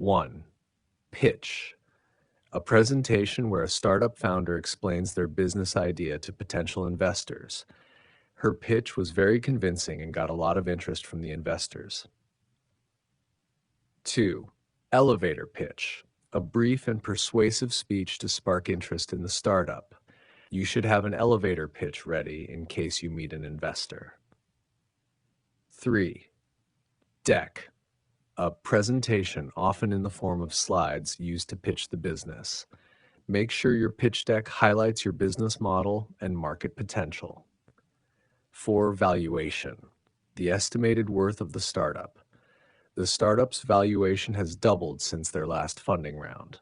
1. Pitch. A presentation where a startup founder explains their business idea to potential investors. Her pitch was very convincing and got a lot of interest from the investors. 2. Elevator pitch. A brief and persuasive speech to spark interest in the startup. You should have an elevator pitch ready in case you meet an investor. 3. Deck. A presentation, often in the form of slides, used to pitch the business. Make sure your pitch deck highlights your business model and market potential. 4. Valuation. The estimated worth of the startup. The startup's valuation has doubled since their last funding round.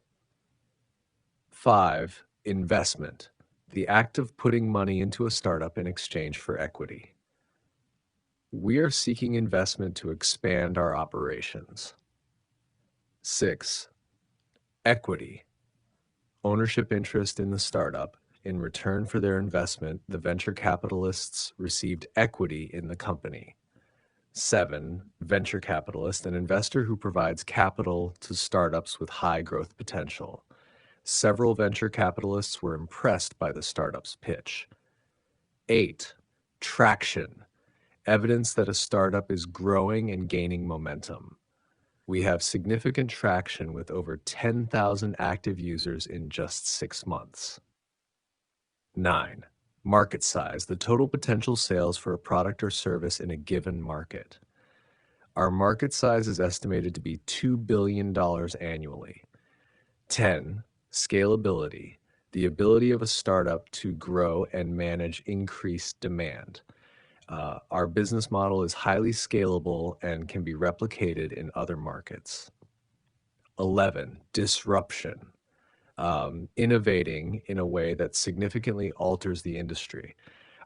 5. Investment. The act of putting money into a startup in exchange for equity. We are seeking investment to expand our operations. 6. Equity. Ownership interest in the startup. In return for their investment, the venture capitalists received equity in the company. 7. Venture capitalist, an investor who provides capital to startups with high growth potential. Several venture capitalists were impressed by the startup's pitch. 8. Traction. Evidence that a startup is growing and gaining momentum. We have significant traction with over 10,000 active users in just 6 months. 9. Market size, the total potential sales for a product or service in a given market. Our market size is estimated to be $2 billion annually. 10. Scalability, the ability of a startup to grow and manage increased demand. Our business model is highly scalable and can be replicated in other markets. 11. Disruption. Innovating in a way that significantly alters the industry.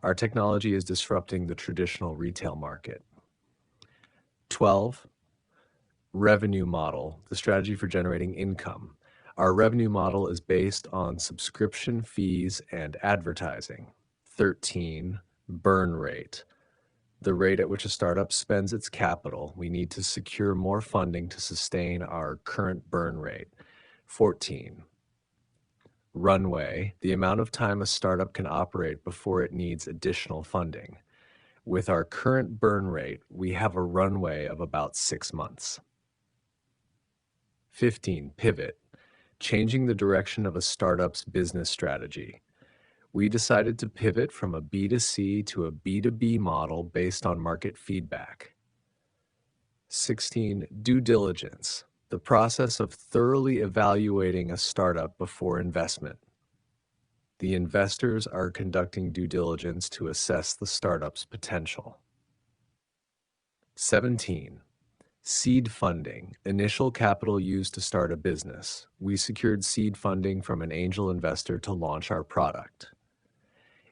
Our technology is disrupting the traditional retail market. 12. Revenue model, the strategy for generating income. Our revenue model is based on subscription fees and advertising. 13. Burn rate, the rate at which a startup spends its capital. We need to secure more funding to sustain our current burn rate. 14. Runway, the amount of time a startup can operate before it needs additional funding. With our current burn rate, we have a runway of about 6 months. 15. Pivot, changing the direction of a startup's business strategy. We decided to pivot from a B2C to a B2B model based on market feedback. 16. Due diligence, the process of thoroughly evaluating a startup before investment. The investors are conducting due diligence to assess the startup's potential. 17. Seed funding, initial capital used to start a business. We secured seed funding from an angel investor to launch our product.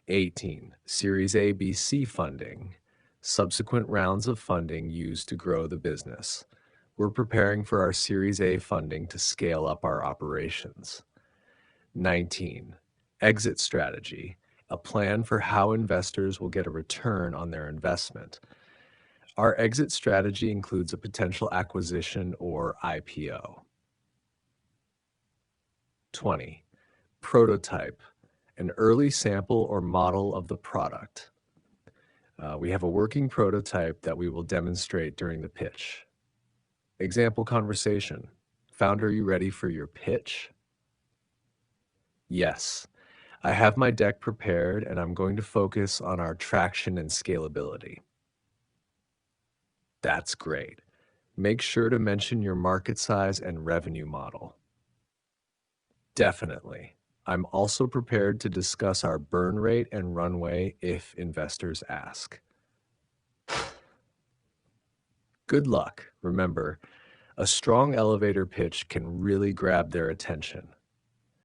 18. Series A, B, C funding, subsequent rounds of funding used to grow the business. We're preparing for our Series A funding to scale up our operations. 19. Exit strategy, a plan for how investors will get a return on their investment. Our exit strategy includes a potential acquisition or IPO. 20. Prototype, an early sample or model of the product. We have a working prototype that we will demonstrate during the pitch. Example conversation. Founder, are you ready for your pitch? Yes. I have my deck prepared and I'm going to focus on our traction and scalability. That's great. Make sure to mention your market size and revenue model. Definitely. I'm also prepared to discuss our burn rate and runway if investors ask. Good luck. Remember, a strong elevator pitch can really grab their attention.